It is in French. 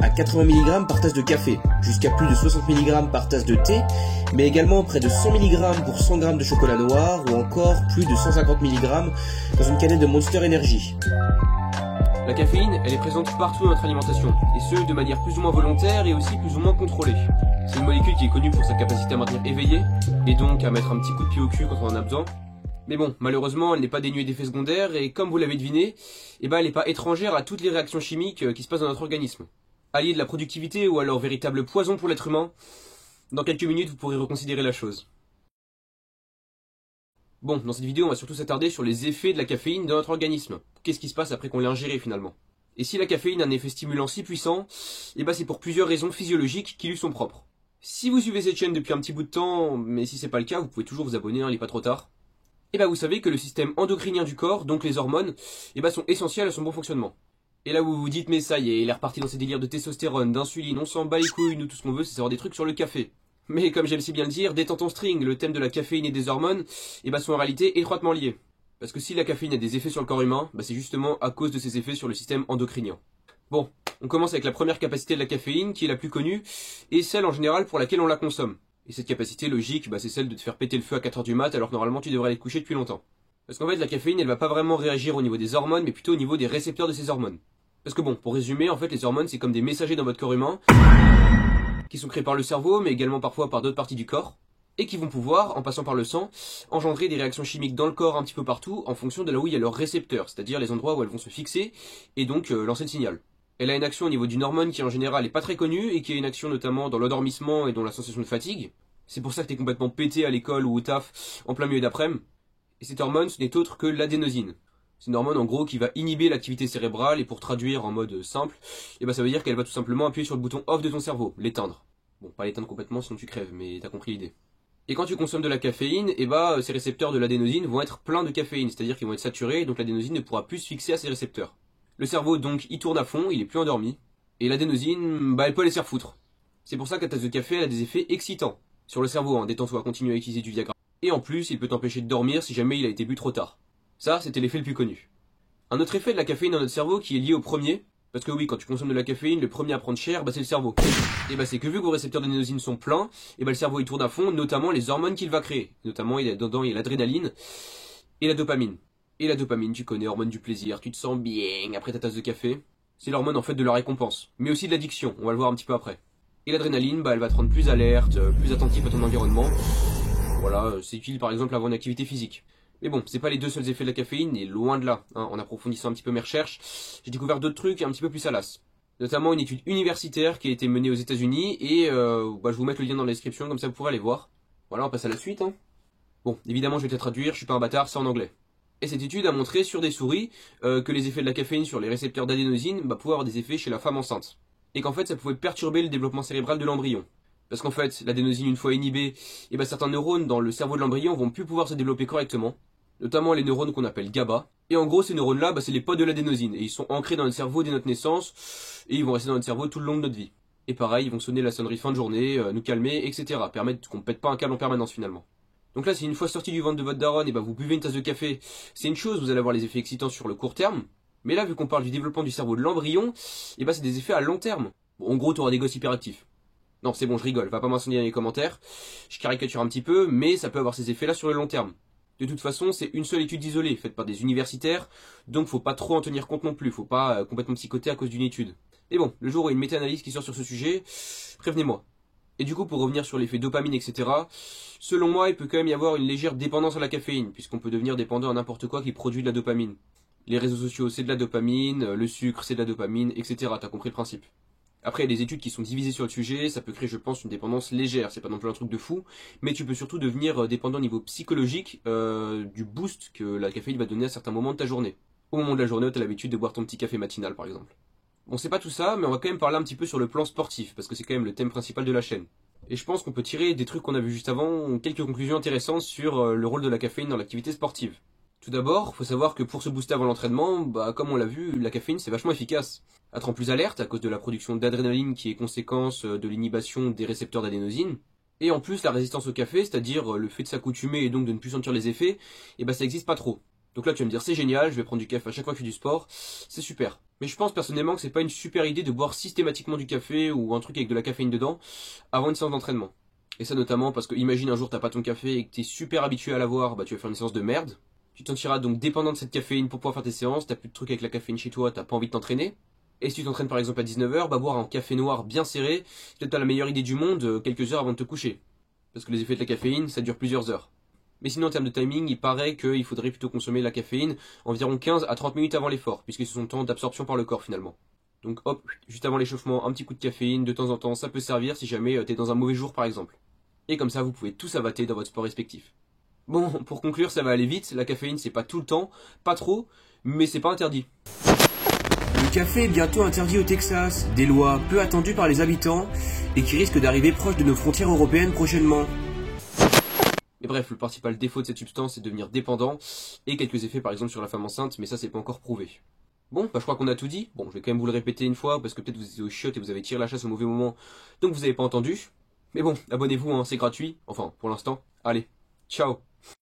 À 80 mg par tasse de café, jusqu'à plus de 60 mg par tasse de thé, mais également près de 100 mg pour 100 g de chocolat noir, ou encore plus de 150 mg dans une canette de Monster Energy. La caféine, elle est présente partout dans notre alimentation, et ce, de manière plus ou moins volontaire et aussi plus ou moins contrôlée. C'est une molécule qui est connue pour sa capacité à maintenir éveillé, et donc à mettre un petit coup de pied au cul quand on en a besoin. Mais bon, malheureusement, elle n'est pas dénuée d'effets secondaires, et comme vous l'avez deviné, elle n'est pas étrangère à toutes les réactions chimiques qui se passent dans notre organisme. Allié de la productivité ou alors véritable poison pour l'être humain, dans quelques minutes vous pourrez reconsidérer la chose. Bon, dans cette vidéo on va surtout s'attarder sur les effets de la caféine dans notre organisme. Qu'est-ce qui se passe après qu'on l'ait ingéré finalement? Et si la caféine a un effet stimulant si puissant, c'est pour plusieurs raisons physiologiques qui lui sont propres. Si vous suivez cette chaîne depuis un petit bout de temps, mais si c'est pas le cas, vous pouvez toujours vous abonner, il n'est pas trop tard. Vous savez que le système endocrinien du corps, donc les hormones, sont essentielles à son bon fonctionnement. Et là où vous vous dites mais ça y est, il est reparti dans ses délires de testostérone, d'insuline, on s'en bat les couilles, nous tout ce qu'on veut c'est savoir des trucs sur le café. Mais comme j'aime si bien le dire, détends ton string, le thème de la caféine et des hormones, sont en réalité étroitement liés. Parce que si la caféine a des effets sur le corps humain, c'est justement à cause de ses effets sur le système endocrinien. Bon, on commence avec la première capacité de la caféine, qui est la plus connue, et celle en général pour laquelle on la consomme. Et cette capacité logique, c'est celle de te faire péter le feu à 4h du mat alors que normalement tu devrais aller te coucher depuis longtemps. Parce qu'en fait la caféine elle va pas vraiment réagir au niveau des hormones, mais plutôt au niveau des récepteurs de ces hormones. Parce que bon, pour résumer, en fait, les hormones, c'est comme des messagers dans votre corps humain, qui sont créés par le cerveau, mais également parfois par d'autres parties du corps, et qui vont pouvoir, en passant par le sang, engendrer des réactions chimiques dans le corps un petit peu partout, en fonction de là où il y a leurs récepteurs, c'est-à-dire les endroits où elles vont se fixer, et donc lancer le signal. Elle a une action au niveau d'une hormone qui en général est pas très connue, et qui a une action notamment dans l'endormissement et dans la sensation de fatigue. C'est pour ça que t'es complètement pété à l'école ou au taf, en plein milieu d'après-midi. Et cette hormone, ce n'est autre que l'adénosine. C'est une hormone en gros qui va inhiber l'activité cérébrale et pour traduire en mode simple, ça veut dire qu'elle va tout simplement appuyer sur le bouton off de ton cerveau, l'éteindre. Bon, pas l'éteindre complètement sinon tu crèves, mais t'as compris l'idée. Et quand tu consommes de la caféine, ces récepteurs de l'adénosine vont être pleins de caféine, c'est-à-dire qu'ils vont être saturés, donc l'adénosine ne pourra plus se fixer à ses récepteurs. Le cerveau donc il tourne à fond, il est plus endormi, et l'adénosine, elle peut aller se faire foutre. C'est pour ça que la tasse de café elle a des effets excitants sur le cerveau, détends-toi, continue à utiliser du Viagra. Et en plus, il peut t'empêcher de dormir si jamais il a été bu trop tard. Ça, c'était l'effet le plus connu. Un autre effet de la caféine dans notre cerveau qui est lié au premier, parce que oui, quand tu consommes de la caféine, le premier à prendre cher, c'est le cerveau. Et c'est que vu que vos récepteurs d'adénosine sont pleins, le cerveau il tourne à fond, notamment les hormones qu'il va créer. Notamment, dedans, il y a l'adrénaline et la dopamine. Et la dopamine, tu connais, hormone du plaisir, tu te sens bien après ta tasse de café. C'est l'hormone en fait de la récompense, mais aussi de l'addiction, on va le voir un petit peu après. Et l'adrénaline, elle va te rendre plus alerte, plus attentif à ton environnement. Voilà, c'est utile par exemple avant une activité physique. Mais bon, c'est pas les deux seuls effets de la caféine, et loin de là. En approfondissant un petit peu mes recherches, j'ai découvert d'autres trucs un petit peu plus salaces. Notamment une étude universitaire qui a été menée aux États-Unis et je vais vous mettre le lien dans la description, comme ça vous pourrez aller voir. Voilà, on passe à la suite. Bon, évidemment je vais te traduire, je suis pas un bâtard, c'est en anglais. Et cette étude a montré sur des souris que les effets de la caféine sur les récepteurs d'adénosine pouvaient avoir des effets chez la femme enceinte. Et qu'en fait ça pouvait perturber le développement cérébral de l'embryon. Parce qu'en fait, l'adénosine une fois inhibée, certains neurones dans le cerveau de l'embryon vont plus pouvoir se développer correctement. Notamment les neurones qu'on appelle GABA. Et en gros, ces neurones-là, c'est les potes de l'adénosine. Et ils sont ancrés dans notre cerveau dès notre naissance. Et ils vont rester dans notre cerveau tout le long de notre vie. Et pareil, ils vont sonner la sonnerie fin de journée, nous calmer, etc. Permettre qu'on ne pète pas un câble en permanence finalement. Donc là, si une fois sorti du ventre de votre daronne, vous buvez une tasse de café, c'est une chose, vous allez avoir les effets excitants sur le court terme. Mais là, vu qu'on parle du développement du cerveau de l'embryon, c'est des effets à long terme. Bon, en gros, tu auras des gosses hyperactifs. Non, c'est bon, je rigole, va pas m'incendier dans les commentaires. Je caricature un petit peu, mais ça peut avoir ces effets-là sur le long terme. De toute façon, c'est une seule étude isolée, faite par des universitaires, donc faut pas trop en tenir compte non plus, faut pas complètement psychoter à cause d'une étude. Mais bon, le jour où il y a une méta-analyse qui sort sur ce sujet, prévenez-moi. Et du coup, pour revenir sur l'effet dopamine, etc., selon moi, il peut quand même y avoir une légère dépendance à la caféine, puisqu'on peut devenir dépendant à n'importe quoi qui produit de la dopamine. Les réseaux sociaux, c'est de la dopamine, le sucre, c'est de la dopamine, etc. T'as compris le principe. Après, il y a des études qui sont divisées sur le sujet, ça peut créer, je pense, une dépendance légère, c'est pas non plus un truc de fou, mais tu peux surtout devenir dépendant au niveau psychologique du boost que la caféine va donner à certains moments de ta journée. au moment de la journée où tu as l'habitude de boire ton petit café matinal par exemple. Bon, c'est pas tout ça, mais on va quand même parler un petit peu sur le plan sportif, parce que c'est quand même le thème principal de la chaîne. Et je pense qu'on peut tirer des trucs qu'on a vu juste avant, quelques conclusions intéressantes sur le rôle de la caféine dans l'activité sportive. Tout d'abord, faut savoir que pour se booster avant l'entraînement, comme on l'a vu, la caféine c'est vachement efficace. Elle te rend plus alerte à cause de la production d'adrénaline qui est conséquence de l'inhibition des récepteurs d'adénosine. Et en plus, la résistance au café, c'est-à-dire le fait de s'accoutumer et donc de ne plus sentir les effets, ça existe pas trop. Donc là tu vas me dire c'est génial, je vais prendre du café à chaque fois que je fais du sport, c'est super. Mais je pense personnellement que c'est pas une super idée de boire systématiquement du café ou un truc avec de la caféine dedans avant une séance d'entraînement. Et ça notamment parce que imagine un jour t'as pas ton café et que t'es super habitué à l'avoir, tu vas faire une séance de merde. Tu t'en tireras donc dépendant de cette caféine pour pouvoir faire tes séances, t'as plus de trucs avec la caféine chez toi, t'as pas envie de t'entraîner. Et si tu t'entraînes par exemple à 19h, boire un café noir bien serré, c'est peut-être pas la meilleure idée du monde quelques heures avant de te coucher. Parce que les effets de la caféine, ça dure plusieurs heures. Mais sinon en termes de timing, il paraît qu'il faudrait plutôt consommer la caféine environ 15 à 30 minutes avant l'effort, puisque c'est son temps d'absorption par le corps finalement. Donc hop, juste avant l'échauffement, un petit coup de caféine, de temps en temps, ça peut servir si jamais t'es dans un mauvais jour par exemple. Et comme ça, vous pouvez tous avater dans votre sport respectif. Bon, pour conclure, ça va aller vite, la caféine c'est pas tout le temps, pas trop, mais c'est pas interdit. Le café est bientôt interdit au Texas, des lois peu attendues par les habitants et qui risquent d'arriver proche de nos frontières européennes prochainement. Mais bref, le principal défaut de cette substance c'est de devenir dépendant, et quelques effets par exemple sur la femme enceinte, mais ça c'est pas encore prouvé. Bon, je crois qu'on a tout dit. Bon, je vais quand même vous le répéter une fois, parce que peut-être vous étiez au chiottes et vous avez tiré la chasse au mauvais moment, donc vous avez pas entendu. Mais bon, abonnez-vous, c'est gratuit, enfin, pour l'instant. Allez, ciao.